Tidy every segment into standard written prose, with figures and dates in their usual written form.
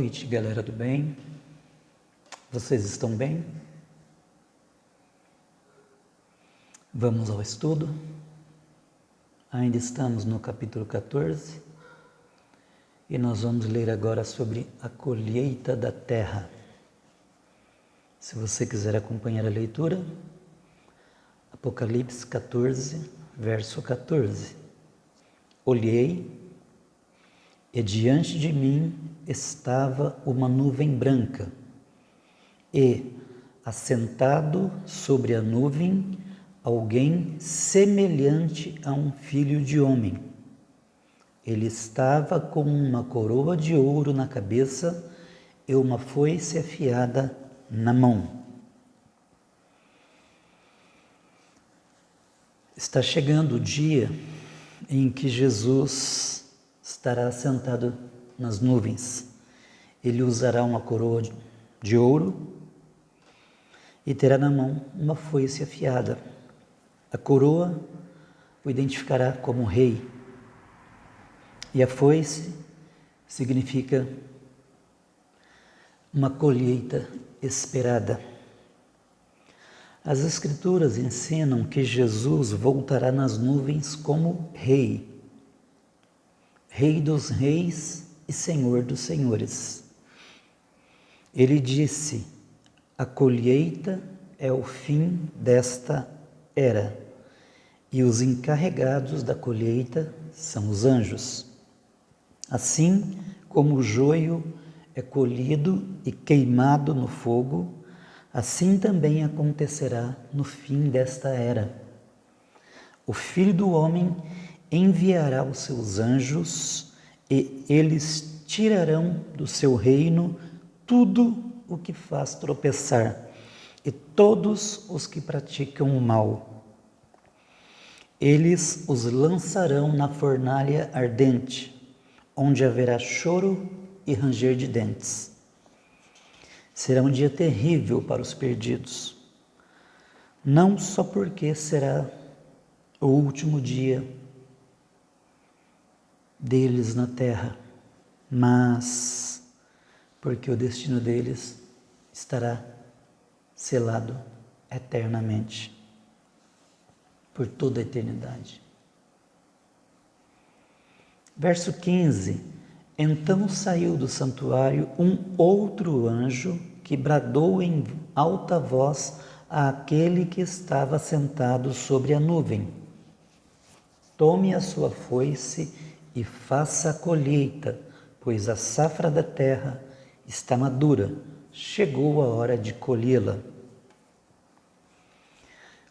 noite, galera do bem. Vocês estão bem? Vamos ao estudo. Ainda estamos no capítulo 14 e nós vamos ler agora sobre a colheita da terra. Se você quiser acompanhar a leitura, Apocalipse 14, verso 14. Olhei e diante de mim estava uma nuvem branca, e, assentado sobre a nuvem, alguém semelhante a um filho de homem. Ele estava com uma coroa de ouro na cabeça e uma foice afiada na mão. Está chegando o dia em que Jesus estará sentado nas nuvens. Ele usará uma coroa de ouro e terá na mão uma foice afiada. A coroa o identificará como rei, e a foice significa uma colheita esperada. As Escrituras ensinam que Jesus voltará nas nuvens como rei, Rei dos reis e Senhor dos senhores. Ele disse: a colheita é o fim desta era, e os encarregados da colheita são os anjos. Assim como o joio é colhido e queimado no fogo, assim também acontecerá no fim desta era. O Filho do Homem enviará os seus anjos e eles tirarão do seu reino tudo o que faz tropeçar e todos os que praticam o mal. Eles os lançarão na fornalha ardente, onde haverá choro e ranger de dentes. Será um dia terrível para os perdidos, não só porque será o último dia deles na terra, mas porque o destino deles estará selado eternamente, por toda a eternidade. Verso 15: então saiu do santuário um outro anjo que bradou em alta voz àquele que estava sentado sobre a nuvem: tome a sua foice e faça a colheita, pois a safra da terra está madura, chegou a hora de colhê-la.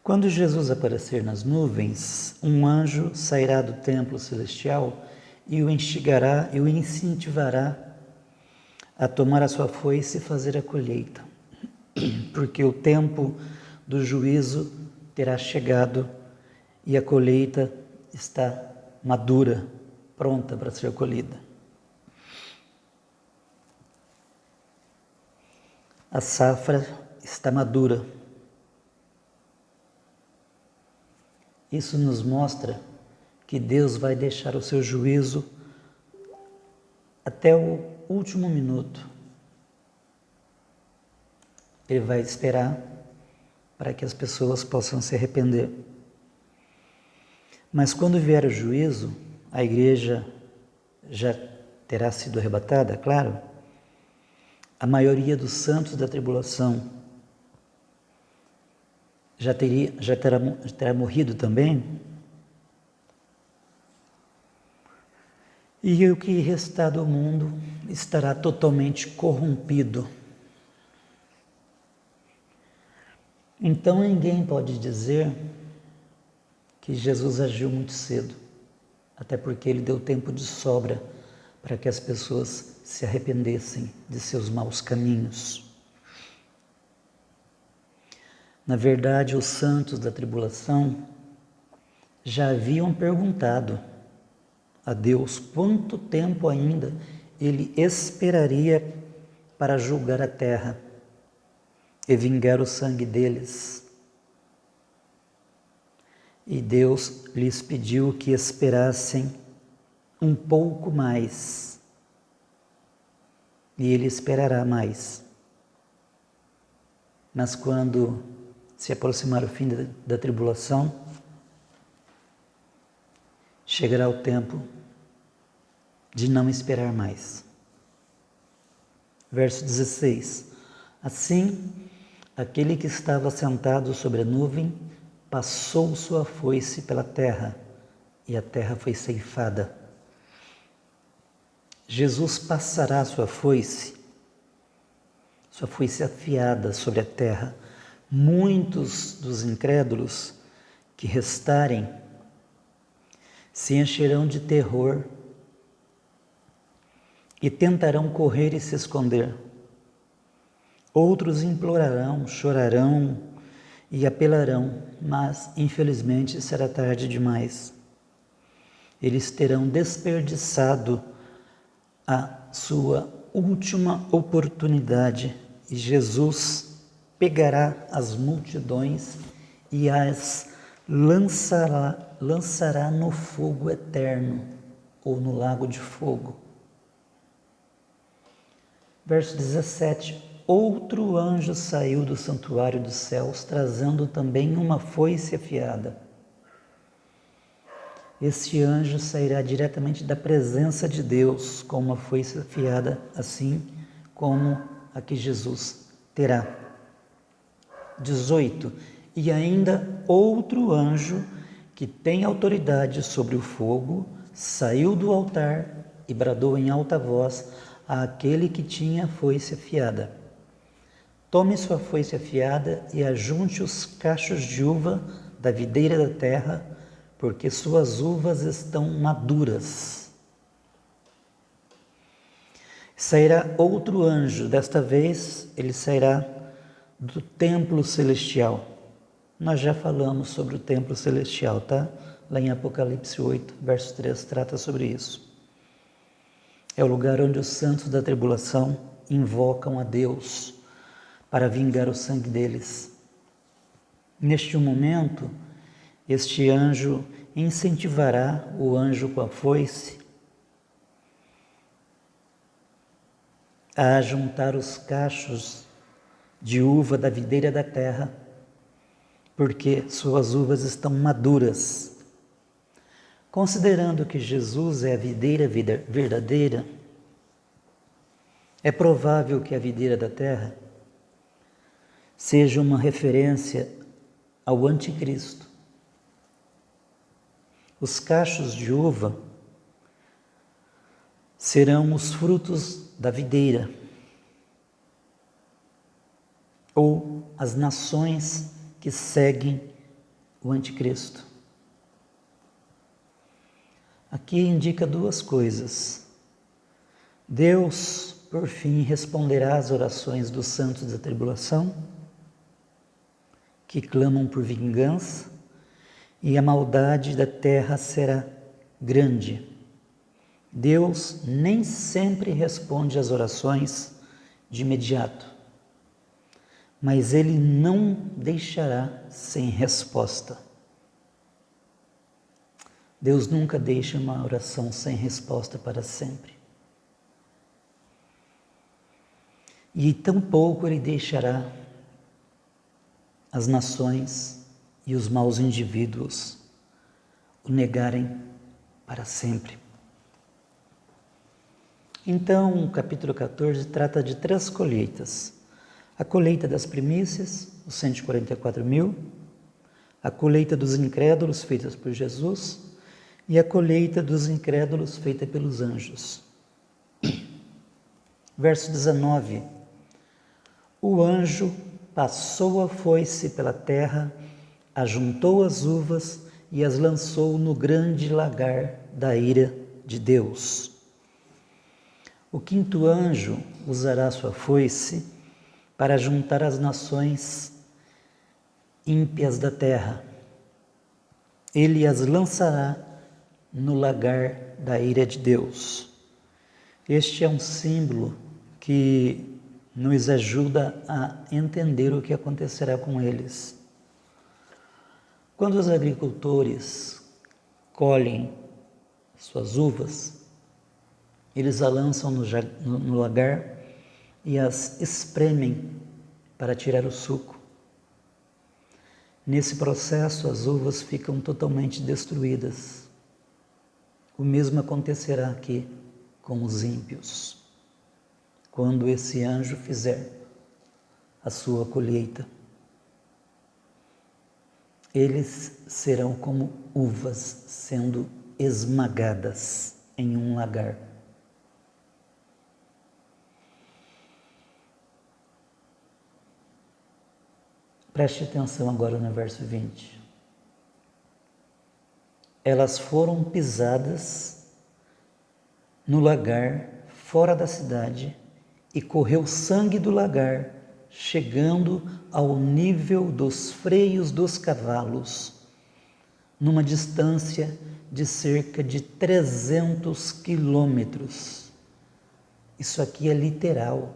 Quando Jesus aparecer nas nuvens, um anjo sairá do templo celestial e o instigará e o incentivará a tomar a sua foice e fazer a colheita, porque o tempo do juízo terá chegado e a colheita está madura, pronta para ser colhida. A safra está madura. Isso nos mostra que Deus vai deixar o seu juízo até o último minuto. Ele vai esperar para que as pessoas possam se arrepender. Mas quando vier o juízo, a igreja já terá sido arrebatada, claro. A maioria dos santos da tribulação já terá morrido também. E o que restar do mundo estará totalmente corrompido. Então ninguém pode dizer que Jesus agiu muito cedo, até porque ele deu tempo de sobra para que as pessoas se arrependessem de seus maus caminhos. Na verdade, os santos da tribulação já haviam perguntado a Deus quanto tempo ainda ele esperaria para julgar a terra e vingar o sangue deles. E Deus lhes pediu que esperassem um pouco mais. e ele esperará mais. Mas quando se aproximar o fim da tribulação, chegará o tempo de não esperar mais. Verso 16. Assim, aquele que estava sentado sobre a nuvem passou sua foice pela terra, e a terra foi ceifada. Jesus passará sua foice afiada sobre a terra. Muitos dos incrédulos que restarem se encherão de terror e tentarão correr e se esconder. Outros implorarão, chorarão e apelarão, mas infelizmente será tarde demais. Eles terão desperdiçado a sua última oportunidade e Jesus pegará as multidões e as lançará no fogo eterno ou no lago de fogo. Verso 17. Outro anjo saiu do santuário dos céus, trazendo também uma foice afiada. Este anjo sairá diretamente da presença de Deus com uma foice afiada, assim como a que Jesus terá. 18. E ainda outro anjo que tem autoridade sobre o fogo saiu do altar e bradou em alta voz àquele que tinha a foice afiada: tome sua foice afiada e ajunte os cachos de uva da videira da terra, porque suas uvas estão maduras. Sairá outro anjo, desta vez ele sairá do templo celestial. Nós já falamos sobre o templo celestial, tá? Lá em Apocalipse 8, verso 3, trata sobre isso. É o lugar onde os santos da tribulação invocam a Deus para vingar o sangue deles. Neste momento, este anjo incentivará o anjo com a foice a juntar os cachos de uva da videira da terra, porque suas uvas estão maduras. Considerando que Jesus é a videira verdadeira, é provável que a videira da terra seja uma referência ao anticristo. Os cachos de uva serão os frutos da videira, ou as nações que seguem o anticristo. Aqui indica duas coisas. Deus, por fim, responderá às orações dos santos da tribulação, que clamam por vingança, e a maldade da terra será grande. Deus nem sempre responde às orações de imediato, mas Ele não deixará sem resposta. Deus nunca deixa uma oração sem resposta para sempre. E tampouco Ele deixará as nações e os maus indivíduos o negarem para sempre. Então, o capítulo 14 trata de 3 colheitas. A colheita das primícias, os 144.000, a colheita dos incrédulos feita por Jesus e a colheita dos incrédulos feita pelos anjos. Verso 19. O anjo passou a foice pela terra, ajuntou as uvas e as lançou no grande lagar da ira de Deus. O 5º anjo usará sua foice para juntar as nações ímpias da terra. Ele as lançará no lagar da ira de Deus. Este é um símbolo que nos ajuda a entender o que acontecerá com eles. Quando os agricultores colhem suas uvas, eles a lançam no lagar e as espremem para tirar o suco. Nesse processo, as uvas ficam totalmente destruídas. O mesmo acontecerá aqui com os ímpios, quando esse anjo fizer a sua colheita. Eles serão como uvas sendo esmagadas em um lagar. Preste atenção agora no verso 20. Elas foram pisadas no lagar fora da cidade e correu sangue do lagar, chegando ao nível dos freios dos cavalos, numa distância de cerca de 300 quilômetros. Isso aqui é literal.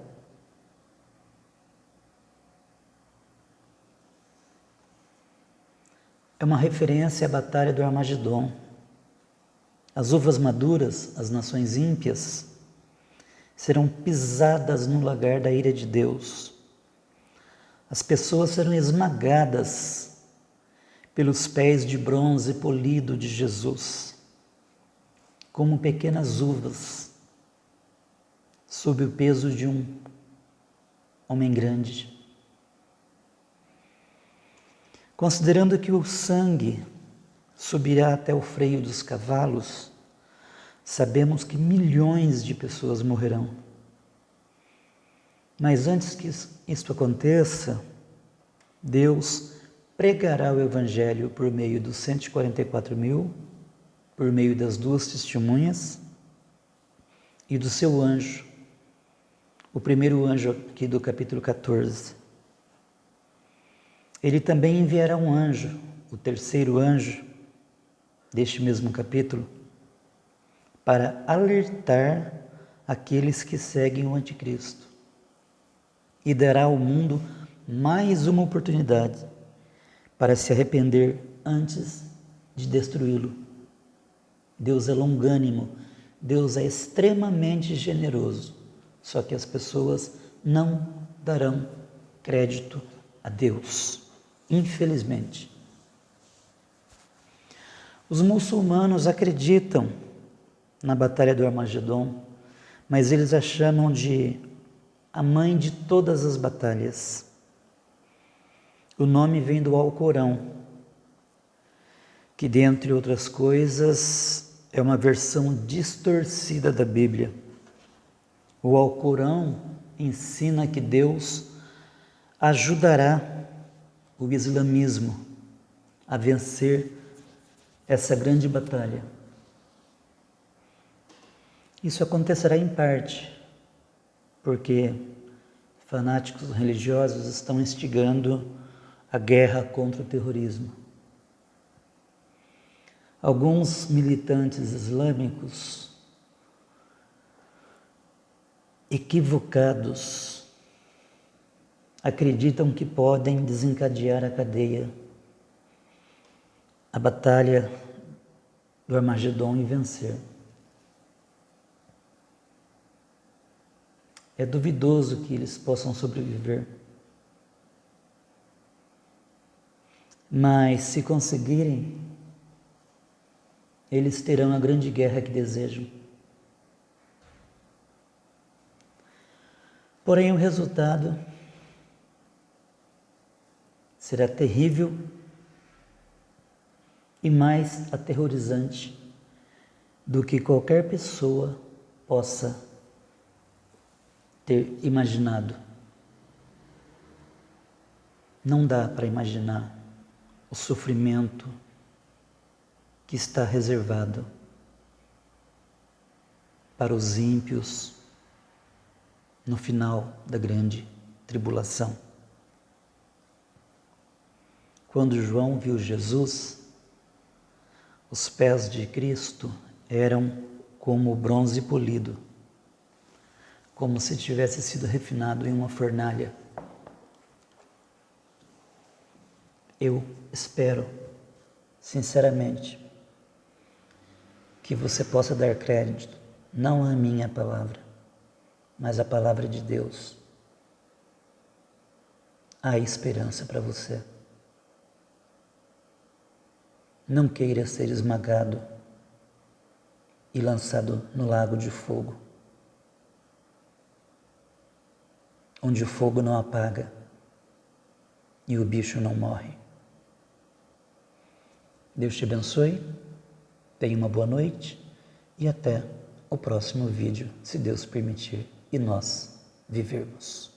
É uma referência à batalha do Armagedon. As uvas maduras, as nações ímpias, serão pisadas no lagar da ira de Deus. As pessoas serão esmagadas pelos pés de bronze polido de Jesus, como pequenas uvas, sob o peso de um homem grande. Considerando que o sangue subirá até o freio dos cavalos, sabemos que milhões de pessoas morrerão. Mas antes que isto aconteça, Deus pregará o Evangelho por meio dos 144.000, por meio das 2 testemunhas e do seu anjo, o primeiro anjo aqui do capítulo 14. Ele também enviará um anjo, o terceiro anjo deste mesmo capítulo, para alertar aqueles que seguem o anticristo e dará ao mundo mais uma oportunidade para se arrepender antes de destruí-lo. Deus é longânimo, Deus é extremamente generoso, só que as pessoas não darão crédito a Deus. Infelizmente. Os muçulmanos acreditam na batalha do Armagedon, mas eles a chamam de a mãe de todas as batalhas. O nome vem do Alcorão, que, dentre outras coisas, é uma versão distorcida da Bíblia. O Alcorão ensina que Deus ajudará o islamismo a vencer essa grande batalha. Isso acontecerá em parte porque fanáticos religiosos estão instigando a guerra contra o terrorismo. Alguns militantes islâmicos equivocados acreditam que podem desencadear a cadeia, a batalha do Armagedon e vencer. É duvidoso que eles possam sobreviver. Mas, se conseguirem, eles terão a grande guerra que desejam. Porém, o resultado será terrível e mais aterrorizante do que qualquer pessoa possa ter imaginado. Não dá para imaginar o sofrimento que está reservado para os ímpios no final da grande tribulação. Quando João viu Jesus, os pés de Cristo eram como bronze polido, como se tivesse sido refinado em uma fornalha. Eu espero, sinceramente, que você possa dar crédito, não à minha palavra, mas a palavra de Deus. Há esperança para você. Não queira ser esmagado e lançado no lago de fogo, onde o fogo não apaga e o bicho não morre. Deus te abençoe, tenha uma boa noite e até o próximo vídeo, se Deus permitir e nós vivermos.